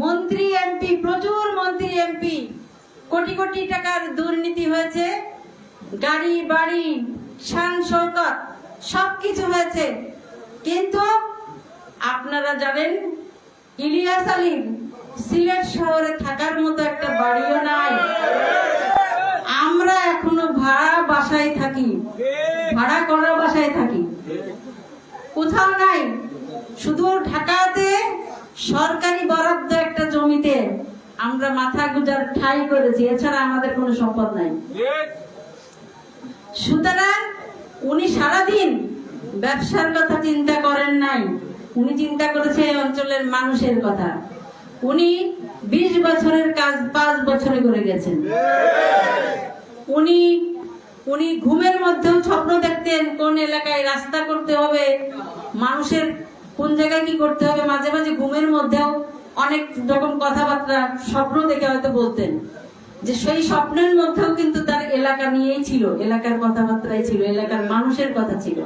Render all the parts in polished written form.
মন্ত্রী এমপি, প্রচুর মন্ত্রী এমপি, কোটি কোটি টাকার দুর্নীতি হয়েছে, গাড়ি বাড়ি শান শৌকত সবকিছু হয়েছে। কিন্তু আপনারা জানেন ইলিয়াস আলীর সিলেট শহরে থাকার মতো একটা বাড়িও নাই। আমরা এখনো ভাড়া বাসায় থাকি, ভাড়া করা বাসায় থাকি, কোথাও নাই। শুধু ঢাকাতে সরকারি বরাদ্দ একটা জমিতে আমরা মাথা গুজার ঠাঁই করেছি, এছাড়া আমাদের কোনো সম্পদ নাই। সুতরাং উনি সারাদিন ব্যবসার কথা চিন্তা করেন নাই, উনি চিন্তা করেছে এই অঞ্চলের মানুষের কথা। উনি 20 বছরের কাজ 5 বছরে করে গেছেন। উনি ঘুমের মধ্যেও স্বপ্ন দেখতেন কোন এলাকায় রাস্তা করতে হবে, মানুষের কোন জায়গায় কি করতে হবে। মাঝে মাঝে ঘুমের মধ্যেও অনেক রকম কথাবার্তা স্বপ্ন দেখে হয়তো বলতেন, যে সেই স্বপ্নের মধ্যেও কিন্তু তার এলাকা নিয়েই ছিল, এলাকার কথাবার্তাই ছিল, এলাকার মানুষের কথা ছিল।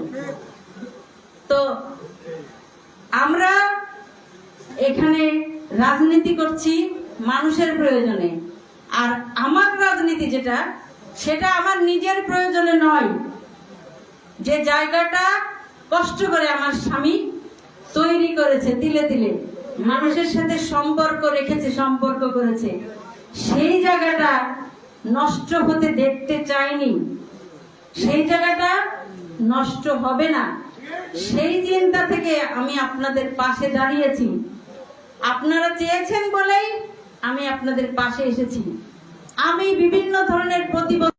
তো আমরা এখানে রাজনীতি করছি মানুষের প্রয়োজনে, আর আমার রাজনীতি যেটা, সেটা আমার নিজের প্রয়োজনে নয়। যে জায়গাটা কষ্ট করে আমার স্বামী তৈরি করেছে, তিলে তিলে মানুষের সাথে সম্পর্ক রেখেছে, সম্পর্ক করেছে, সেই জায়গাটা নষ্ট হতে দেখতে চাইনি। সেই জায়গাটা নষ্ট হবে না, সেই চিন্তা থেকে আমি আপনাদের পাশে দাঁড়িয়েছি। আপনারা চেয়েছেন বলেই আমি আপনাদের পাশে এসেছি। আমি বিভিন্ন ধরনের প্রতিবন্ধকতা